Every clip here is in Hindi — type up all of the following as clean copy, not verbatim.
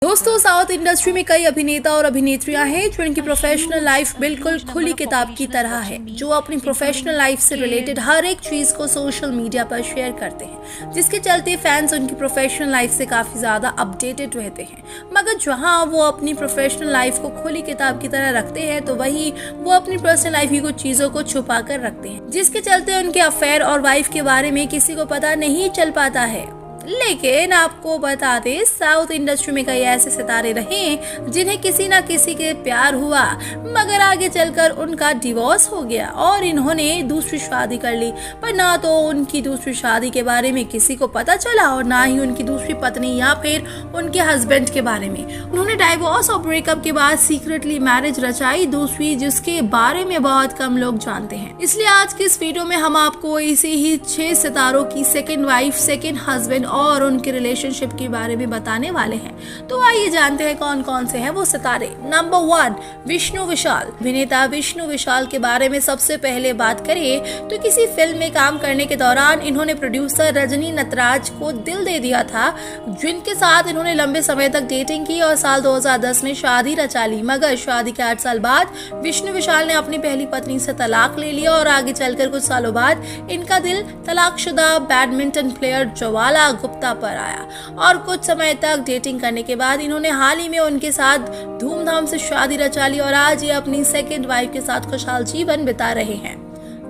दोस्तों, साउथ इंडस्ट्री में कई अभिनेता और अभिनेत्रियां हैं जो इनकी प्रोफेशनल लाइफ बिल्कुल खुली किताब की तरह है, जो अपनी प्रोफेशनल लाइफ से रिलेटेड हर एक चीज को सोशल मीडिया पर शेयर करते हैं, जिसके चलते फैंस उनकी प्रोफेशनल लाइफ से काफी ज्यादा अपडेटेड रहते हैं। मगर जहां वो अपनी प्रोफेशनल लाइफ को खुली किताब की तरह रखते हैं, तो वहीं वो अपनी पर्सनल लाइफ की कुछ चीजों को छुपा कर रखते हैं, जिसके चलते उनके अफेयर और वाइफ के बारे में किसी को पता नहीं चल पाता है। लेकिन आपको बता दें, साउथ इंडस्ट्री में कई ऐसे सितारे रहे जिन्हें किसी ना किसी के प्यार हुआ, मगर आगे चलकर उनका डिवोर्स हो गया और इन्होंने दूसरी शादी कर ली। पर ना तो उनकी दूसरी शादी के बारे में किसी को पता चला और ना ही उनकी दूसरी पत्नी या फिर उनके हस्बैंड के बारे में। उन्होंने डाइवोर्स और ब्रेकअप के बाद सीक्रेटली मैरिज रचाई दूसरी, जिसके बारे में बहुत कम लोग जानते हैं। इसलिए आज की इस वीडियो में हम आपको इसी ही 6 सितारों की सेकेंड वाइफ, सेकेंड हस्बैंड और उनके रिलेशनशिप के बारे में बताने वाले हैं। तो आइए जानते हैं कौन कौन से हैं वो सितारे। नंबर 1, विष्णु विशाल। अभिनेता विष्णु विशाल के बारे में सबसे पहले बात करें तो किसी फिल्म में काम करने के दौरान इन्होंने प्रोड्यूसर रजनी नटराज को दिल दे दिया था, जिनके साथ इन्होंने लंबे समय तक डेटिंग की और साल 2010 में शादी रचा ली। मगर शादी के 8 साल बाद विष्णु विशाल ने अपनी पहली पत्नी से तलाक ले लिया और आगे चलकर कुछ सालों बाद इनका दिल तलाकशुदा बैडमिंटन प्लेयर ज्वाला गुप्ता पर आया और कुछ समय तक डेटिंग करने के बाद इन्होंने हाल ही में उनके साथ धूमधाम से शादी रचा ली और आज ये अपनी सेकेंड वाइफ के साथ खुशहाल जीवन बिता रहे हैं।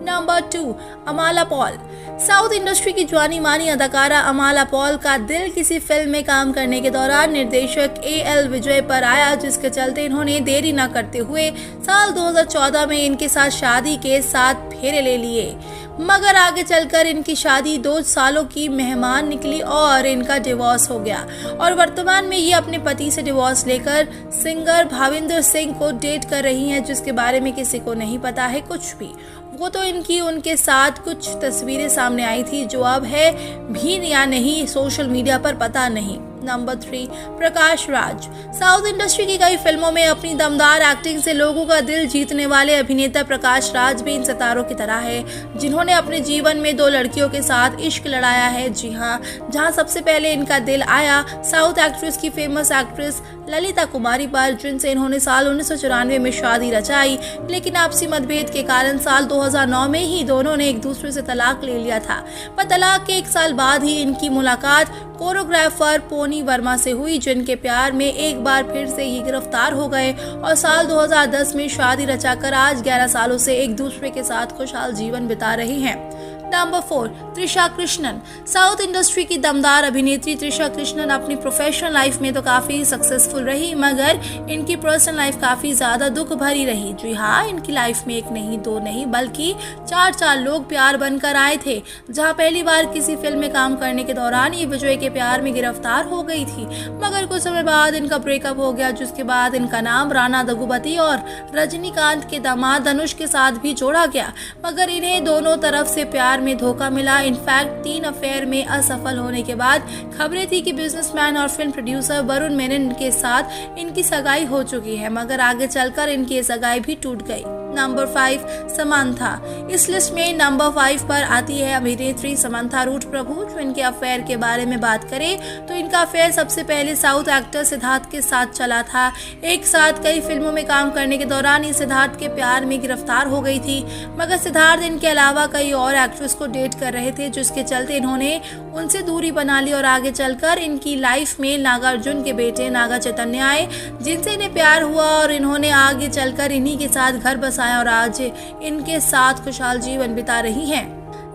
Number 2, अमाला Paul. साउथ इंडस्ट्री की जानी मानी अदाकारा अमाला पॉल का दिल किसी फिल्म में काम करने के दौरान निर्देशक AL विजय पर आया, जिसके चलते इन्होंने देरी न करते हुए साल 2014 में इनके साथ शादी के 7 फेरे ले लिए। मगर आगे चलकर इनकी शादी 2 सालों की मेहमान निकली और इनका डिवोर्स हो गया और वर्तमान में ये अपने पति से डिवोर्स लेकर सिंगर भाविंदर सिंह को डेट कर रही हैं, जिसके बारे में किसी को नहीं पता है कुछ भी। वो तो इनकी उनके साथ कुछ तस्वीरें सामने आई थी, जो अब है भी या नहीं सोशल मीडिया पर पता नहीं। Number 3, Prakash Raj. South industry की कई फिल्मों में अपनी दमदार एक्टिंग से लोगों का दिल जीतने वाले अभिनेता प्रकाश राज भी इन सितारों की तरह है, जिन्होंने अपने जीवन में 2 लड़कियों के साथ इश्क लड़ाया है। जी हाँ, जहां सबसे पहले इनका दिल आया साउथ एक्ट्रेस की फेमस एक्ट्रेस ललिता कुमारी पर, जिनसे इन्होंने साल 1994 में शादी रचाई। लेकिन आपसी मतभेद के कारण साल 2009 में ही दोनों ने एक दूसरे से तलाक ले लिया था। पर तलाक के 1 साल बाद ही इनकी मुलाकात कोरियोग्राफर पोनी वर्मा से हुई, जिनके प्यार में एक बार फिर से ये गिरफ्तार हो गए और साल 2010 में शादी रचाकर आज 11 सालों से एक दूसरे के साथ खुशहाल जीवन बिता रहे हैं। Number 4, Trisha Krishnan. South industry की दमदार अभिनेत्री त्रिशा कृष्णन अपनी प्रोफेशनल लाइफ में तो काफी सक्सेसफुल रही, मगर इनकी पर्सनल लाइफ काफी ज्यादा दुख भरी रही। जी हाँ, इनकी लाइफ में 1 नहीं 2 नहीं बल्कि 4 लोग प्यार बनकर आए थे। जहाँ पहली बार किसी फिल्म में काम करने के दौरान ये विजय के प्यार में गिरफ्तार हो गई थी, मगर कुछ समय बाद इनका ब्रेकअप हो गया, जिसके बाद इनका नाम राणा दगुपति और रजनीकांत के दामाद धनुष के साथ भी जोड़ा गया। मगर इन्हें दोनों तरफ से प्यार में धोखा मिला। इनफैक्ट 3 अफेयर में असफल होने के बाद खबरें थी कि बिजनेसमैन और फिल्म प्रोड्यूसर वरुण मेनन के साथ इनकी सगाई हो चुकी है, मगर आगे चलकर इनकी सगाई भी टूट गई। Number 5, Samantha. इस लिस्ट में नंबर 5 पर आती है अभिनेत्री समांथा रूट प्रभु। जो इनके अफेयर के बारे में बात करें तो इनका अफेयर सबसे पहले साउथ एक्टर सिद्धार्थ के साथ चला था। एक साथ कई फिल्मों में काम करने के दौरान ये सिद्धार्थ के प्यार में गिरफ्तार हो गई थी, मगर सिद्धार्थ इनके अलावा कई और एक्ट्रेस को डेट कर रहे थे, जिसके चलते इन्होंने उनसे दूरी बना ली और आगे चलकर इनकी लाइफ में नागार्जुन के बेटे नागा चैतन्य आए, जिनसे इन्हें प्यार हुआ और इन्होंने आगे चलकर इन्हीं के साथ घर बसाया और आज इनके साथ खुशहाल जीवन बिता रही हैं।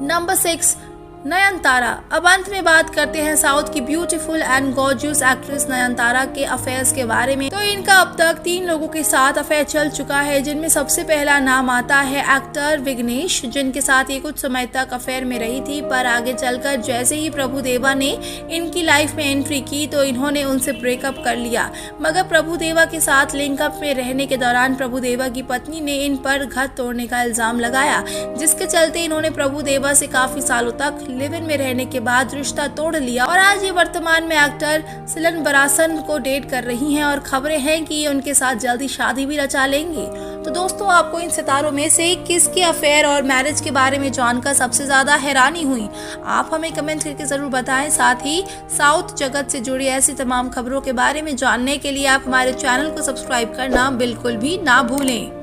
नंबर 6, नयनतारा। अब अंत में बात करते हैं साउथ की beautiful and gorgeous actress Nayanthara के अफेयर्स के बारे में। तो इनका अब तक 3 लोगों के साथ अफेयर चल चुका है, जिनमें सबसे पहला नाम आता है एक्टर विघ्नेश, जिनके साथ ये कुछ समय तक अफेयर में रही थी। पर आगे चलकर जैसे ही प्रभुदेवा ने इनकी लाइफ में एंट्री की तो इन्होंने उनसे ब्रेकअप कर लिया। मगर प्रभुदेवा के साथ लिंकअप में रहने के दौरान प्रभुदेवा की पत्नी ने इन पर घर तोड़ने का इल्जाम लगाया, जिसके चलते इन्होंने प्रभुदेवा से काफी सालों तक लिव इन में रहने के बाद रिश्ता तोड़ लिया और आज ये वर्तमान में एक्टर सिलन बरासन को डेट कर रही हैं और खबरें हैं कि ये उनके साथ जल्दी शादी भी रचा लेंगी। तो दोस्तों, आपको इन सितारों में से किसके अफेयर और मैरिज के बारे में जानकर सबसे ज्यादा हैरानी हुई? आप हमें कमेंट करके जरूर बताएं। साथ ही साउथ जगत से जुड़ी ऐसी तमाम खबरों के बारे में जानने के लिए आप हमारे चैनल को सब्सक्राइब करना बिल्कुल भी ना भूलें।